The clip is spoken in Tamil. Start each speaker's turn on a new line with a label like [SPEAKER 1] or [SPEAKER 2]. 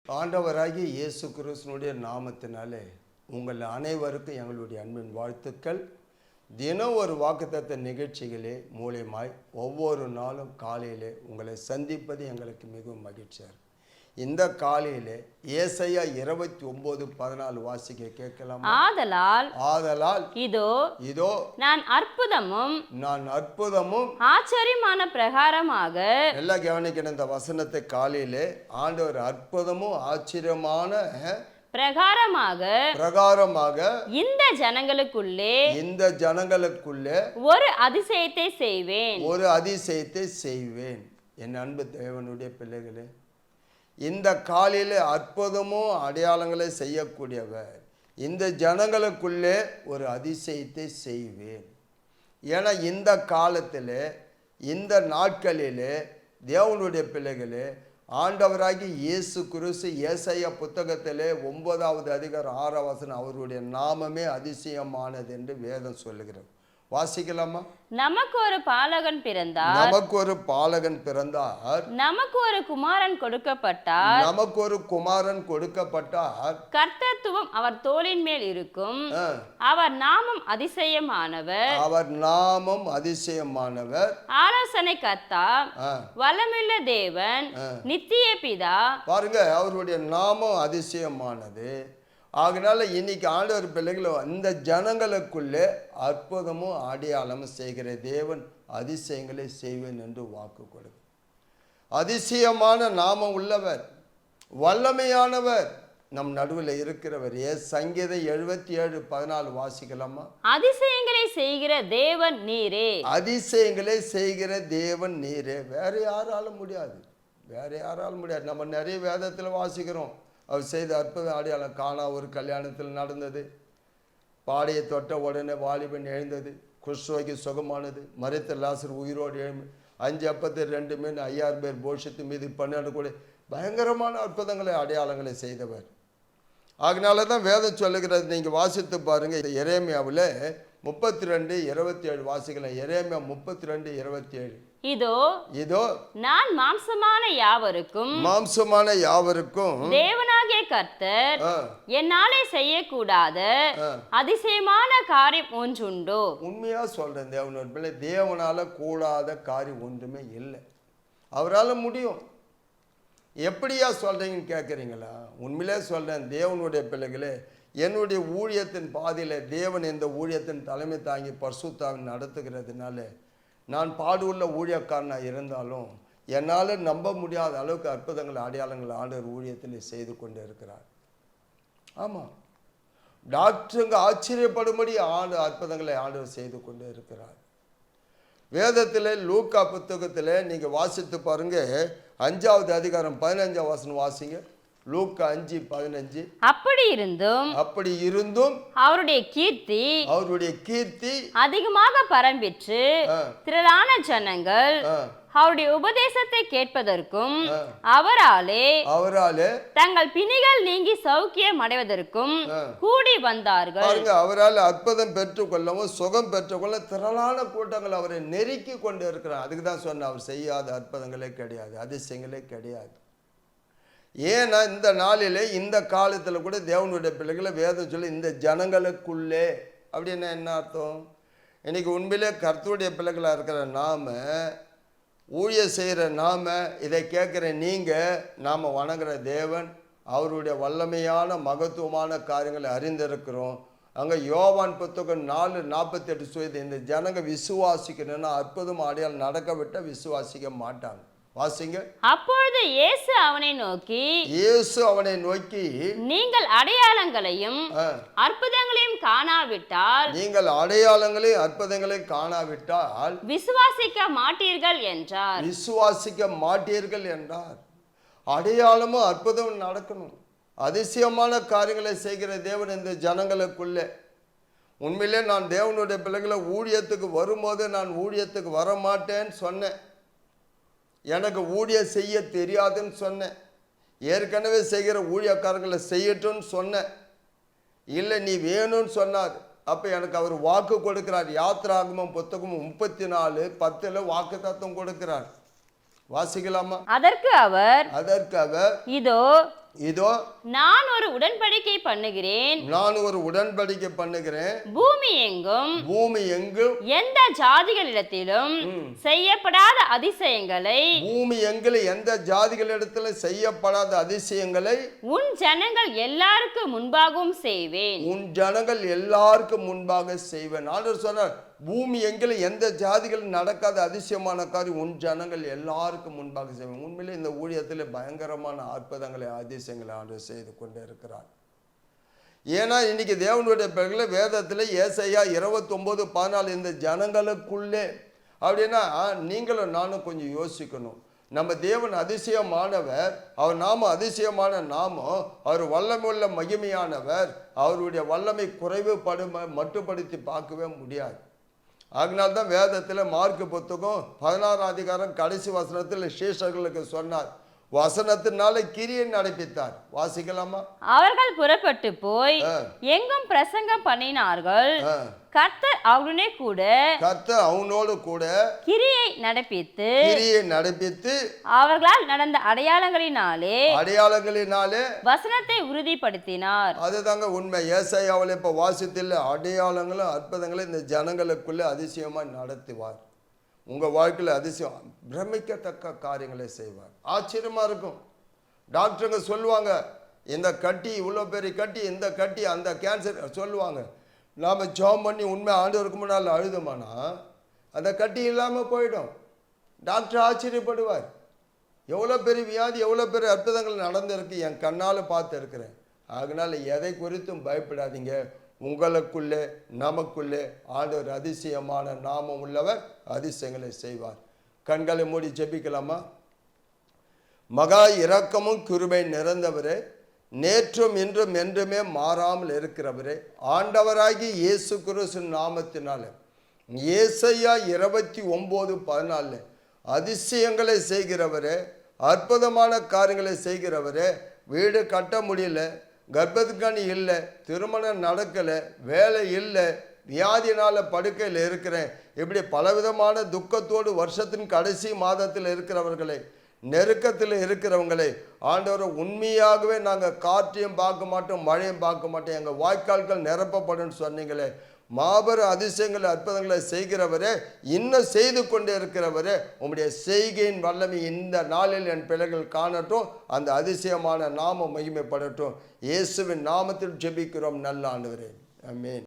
[SPEAKER 1] ஆண்டவராகிய இயேசு கிறிஸ்துவினுடைய நாமத்தினாலே உங்கள் அனைவருக்கும் எங்களுடைய அன்பின் வாழ்த்துக்கள். தினம் ஒரு வாக்குத்தத்த நிகழ்ச்சிகளே மூலியமாய் ஒவ்வொரு நாளும் காலையிலே உங்களை சந்திப்பது எங்களுக்கு மிகவும் மகிழ்ச்சியாக இருக்கு. இந்த காலையிலே ஏசாயா 29:14 வாசிக்க கேட்கலாம். ஆதலால் இதோ
[SPEAKER 2] நான் அற்புதமும் ஆச்சரியமான பிரகாரமாக
[SPEAKER 1] எல்லாம் கவனிக்கணும். இந்த வசனத்தை காலையிலே ஆண்டவர் அற்புதமும் ஆச்சரியமான பிரகாரமாக இந்த ஜனங்களுக்குள்ளே
[SPEAKER 2] ஒரு அதிசயத்தை
[SPEAKER 1] செய்வேன். என் அன்பு தேவனுடைய பிள்ளைகளே, இந்த காலையில் அற்புதமும் அடையாளங்களை செய்யக்கூடியவர். இந்த ஜனங்களுக்குள்ளே ஒரு அதிசயத்தை செய்வேன். ஏன்னா இந்த காலத்தில் இந்த நாட்களிலே தேவனுடைய பிள்ளைகளே ஆண்டவராகி இயேசு கிறிஸ்து ஏசாயா புத்தகத்திலே 9வது அதிகாரம் 6வது வசனம் அவருடைய நாமமே அதிசயமானது என்று வேதம் சொல்லுகிறது. வாசிக்கலாமா?
[SPEAKER 2] நமக்கு ஒரு பாலகன் பிறந்தார், நமக்கு ஒரு குமாரன் கொடுக்கப்பட்டார், கர்த்தத்துவம் அவர் தோளின் மேல் இருக்கும், அவர் நாமம் அதிசயமானவர், ஆலோசனை கர்த்தா, வல்லமையுள்ள தேவன், நித்திய பிதா.
[SPEAKER 1] பாருங்க, அவருடைய நாமம் அதிசயமானது. ஆகினால இன்னைக்கு ஆண்டவர் பிள்ளைகள் அந்த ஜனங்களுக்குள்ளே அற்புதமும் அடையாளமும் செய்கிற தேவன் அதிசயங்களை செய்வேன் என்று வாக்கு கொடுக்க. அதிசயமான நாமம் உள்ளவர், வல்லமையானவர் நம் நடுவில் இருக்கிறவர். சங்கீதம் 77:14 வாசிக்கலாமா?
[SPEAKER 2] அதிசயங்களை செய்கிற தேவன் நீரே. வேற யாராலும் முடியாது. நம்ம நிறைய வேதத்தில் வாசிக்கிறோம் அவர் செய்த அற்புத அடையாளம். காணா ஒரு கல்யாணத்தில் நடந்தது. பாடையை தொட்ட உடனே வாலிபன் எழுந்தது, குஷ்ரோகி சுகமானது, மரித்த லாசர் உயிரோடு எழும்பு, 5 அப்பத்தை 2 மீன் 5000 பேர் போஷத்து மீது 12 கூட பயங்கரமான அற்புதங்களை அடையாளங்களை செய்தவர். அதனால தான் வேதம் சொல்லுகிறது. நீங்கள் வாசித்து பாருங்க. எரேமியாவில் 32:27 வாசிக்கலாம். எரேமியா 32:27. இதோ நான் மாம்சமான யாவருக்கும் தேவனாகிய கர்த்தர் என்னாலே செய்யக்கூடாத அதிசயமான காரியம் ஒன்றுண்டோ.
[SPEAKER 1] உண்மையா சொல்றேன் தேவனோட பிள்ளை, தேவனால கூடாத காரியம் ஒன்றுமே இல்லை. அவரால் முடியும். எப்படியா சொல்றீங்கன்னு கேட்குறீங்களா? உண்மையிலே சொல்றேன் தேவனுடைய பிள்ளைகளே, என்னுடைய ஊழியத்தின் பாதையில் தேவன் இந்த ஊழியத்தின் தலைமை தாங்கி பரிசுத்தாவின் நடத்துகிறதுனால நான் பாடுள்ள ஊழியக்காரனாக இருந்தாலும் என்னால் நம்ப முடியாத அளவுக்கு அற்புதங்கள் அடையாளங்கள் ஆண்டவர் ஊழியத்தில் செய்து கொண்டு இருக்கிறார். ஆமாம், டாக்டருங்க ஆச்சரியப்படும்படி அற்புதங்களை ஆண்டவர் செய்து கொண்டு இருக்கிறார். வேதத்தில் லூக்கா புத்தகத்தில் நீங்கள் வாசித்து பாருங்க. 5வது அதிகாரம் 15வது வசனம் வாசிங்க. லூக்கா 5:15.
[SPEAKER 2] அப்படி இருந்தும் அவருடைய கீர்த்தி அதிகமாக பரம்பிற்று, திரளான ஜனங்கள் அவருடைய உபதேசத்தை கேட்பதற்கும் அவராலே தங்கள் பிணிகள் நீங்கி சௌக்கியம் அடைவதற்கும் கூடி வந்தார்கள்.
[SPEAKER 1] அவரால் அற்புதம் பெற்றுக்கொள்ளவும் சுகம் பெற்றுக்கொள்ள திரளான கூட்டங்கள் அவரை நெருக்கி கொண்டு இருக்கிறார். அதுக்கு தான் சொன்ன அவர் செய்யாத அற்புதங்களே கிடையாது, அதிசயங்களே கிடையாது. ஏன்னா இந்த நாளிலே இந்த காலத்தில் கூட தேவனுடைய பிள்ளைகளை வேதம் சொல்லி இந்த ஜனங்களுக்குள்ளே அப்படின்னா என்ன அர்த்தம்? இன்னைக்கு உண்மையிலே கர்த்தருடைய பிள்ளைகளாக இருக்கிற நாம, ஊழிய செய்கிற நாம, இதை கேட்குற நீங்கள், நாம் வணங்குற தேவன் அவருடைய வல்லமையான மகத்துவமான காரியங்களை அறிந்திருக்கிறோம். அங்கே யோவான் புத்தகம் 4:48 இந்த ஜனங்க விசுவாசிக்கணும்னா அற்புதம் அடையாளம் நடக்க விட்டால் விசுவாசிக்க மாட்டாங்க. வாசிங்க.
[SPEAKER 2] அப்பொழுது இயேசு அவனை நோக்கி நீங்கள் அடையாளங்களையும் அற்புதங்களையும் காணாவிட்டால் விசுவாசிக்க மாட்டீர்கள் என்றார்.
[SPEAKER 1] அடையாளமும் அற்புதமும் நடக்கணும். அதிசயமான காரியங்களை செய்கிற தேவன் இந்த ஜனங்களுக்குள்ளே. உண்மையிலே நான் தேவனுடைய பிள்ளைகளை ஊழியத்துக்கு வரும்போது நான் ஊழியத்துக்கு வர மாட்டேன்னு சொன்னேன். எனக்கு ஊழியம் செய்ய தெரியாதுன்னு சொன்னேன். ஏற்கனவே செய்கிற ஊழியக்காரர்களை செய்யட்டும்னு சொன்னேன். இல்லை நீ வேணும்னு சொன்னார். அப்போ எனக்கு அவர் வாக்கு கொடுக்கிறார். யாத்திராகமம் புத்தகம் 34:10 வாக்கு தத்துவம் கொடுக்கிறார். வாசிக்கலாமா?
[SPEAKER 2] அதற்கு அவர்
[SPEAKER 1] இதோ இதோ
[SPEAKER 3] நான் ஒரு உடன்படிக்கை பண்ணுகிறேன்,
[SPEAKER 1] நான் ஒரு உடன்படிக்கை பண்ணுகிறேன்,
[SPEAKER 3] பூமி எங்கும் எந்த ஜாதிகளிடத்திலும் செய்யப்படாத அதிசயங்களை
[SPEAKER 1] பூமி எங்கில் எந்த ஜாதிகளிடத்தில் செய்யப்படாத அதிசயங்களை
[SPEAKER 3] உன் ஜனங்கள் எல்லாருக்கும் முன்பாகவும் செய்வேன்.
[SPEAKER 1] உன் ஜனங்கள் எல்லாருக்கும் முன்பாக செய்வேன். ஆண்டவர் சொன்னார், பூமி எங்கில் எந்த ஜாதிகள் நடக்காத அதிசயமான காரியம் உன் ஜனங்கள் எல்லாருக்கும் முன்பாக செய்வேன். உண்மையிலே இந்த ஊழியத்தில் பயங்கரமான அற்புதங்களை அதிசயங்களை ஆண்டவர் செய்து கொண்டே இருக்கிறார். ஏன்னா இன்னைக்கு தேவனுடைய பிள்ளைகளை வேதத்தில் ஏசாயா 29:14 இந்த ஜனங்களுக்குள்ளே அப்படின்னா நீங்களும் நானும் கொஞ்சம் யோசிக்கணும். நம்ம தேவன் அதிசயமானவர், அவர் நாம அதிசயமான நாமம், அவர் வல்லமையுள்ள மகிமையானவர். அவருடைய வல்லமை மட்டுப்படுத்தி பார்க்கவே முடியாது. அதனால்தான் வேதத்தில் மார்க்கு புத்தகம் 16 அதிகாரம் கடைசி வசனத்தில் சீஷர்களுக்கு சொன்னார், வசனத்தினால கிரியை நடப்பித்தார். வாசிக்கலாமா?
[SPEAKER 3] அவர்கள் புறப்பட்டு போய் எங்கும் பிரசங்கம் பண்ணினார்கள். கர்த்தர் அவனோடு கூட கிரியை நடப்பித்து அவர்களால் நடந்த அடையாளங்களினாலே வசனத்தை உறுதிப்படுத்தினார்.
[SPEAKER 1] அதுதாங்க உண்மை. ஏசாயாவில் இப்ப வாசித்தில் அடையாளங்களும் அற்புதங்களும் இந்த ஜனங்களுக்குள்ள அதிசயமா நடத்துவார். உங்க வாழ்க்கையில் அதிசயம் பிரமிக்கத்தக்க காரியங்களை செய்வார். ஆச்சரியமா இருக்கும். டாக்டருங்க சொல்லுவாங்க, இந்த கட்டி இவ்வளோ பெரிய கட்டி, இந்த கட்டி, அந்த கேன்சர் சொல்லுவாங்க. நாம் ஜெபம் பண்ணி உண்மை ஆண்டவருக்கு முன்னால் அழுதுமானா அந்த கட்டி இல்லாமல் போயிடும். டாக்டர் ஆச்சரியப்படுவார், எவ்வளோ பெரிய வியாதி, எவ்வளோ பெரிய அற்புதங்கள் நடந்திருக்கு, என் கண்ணால் பார்த்து இருக்கிறேன். அதனால் எதை குறித்தும் பயப்படாதீங்க. உங்களுக்குள்ளே நமக்குள்ளே ஆண்டவர் அதிசயமான நாமம் உள்ளவர், அதிசயங்களை செய்வார். கண்களை மூடி ஜெபிக்கலாமா? மகா இரக்கமும் கிருபை நிறைந்தவரே, நேற்றும் இன்றும் என்றுமே மாறாமல் இருக்கிறவரே, ஆண்டவராகி இயேசு கிறிஸ்து நாமத்தினால ஏசாயா 29:14 அதிசயங்களை செய்கிறவரே, அற்புதமான காரியங்களை செய்கிறவரே, வீடு கட்ட முடியல, கர்ப்பத்துக்காணி இல்லை, திருமணம் நடக்கலை, வேலை இல்லை, வியாதினால் படுக்கையில் இருக்கிறேன், இப்படி பலவிதமான துக்கத்தோடு வருஷத்தின் கடைசி மாதத்தில் இருக்கிறவர்களை, நெருக்கத்தில் இருக்கிறவங்களை ஆண்டவரை உண்மையாகவே நாங்கள் காற்றையும் பார்க்க மாட்டோம், மழையும் பார்க்க மாட்டோம், எங்கள் வாய்க்கால்கள் நிரப்பப்படும் சொன்னீங்களே, மாபெரும் அதிசயங்களை அற்புதங்களை செய்கிறவரே, இன்னும் செய்து கொண்டே இருக்கிறவரே, உங்களுடைய செய்கையின் வல்லமை இந்த நாளில் என் பிள்ளைகள் காணட்டும், அந்த அதிசயமான நாமம் மகிமைப்படட்டும். இயேசுவின் நாமத்தில் ஜெபிக்கிறோம் நல்ல ஆண்டவரே, ஆமென்.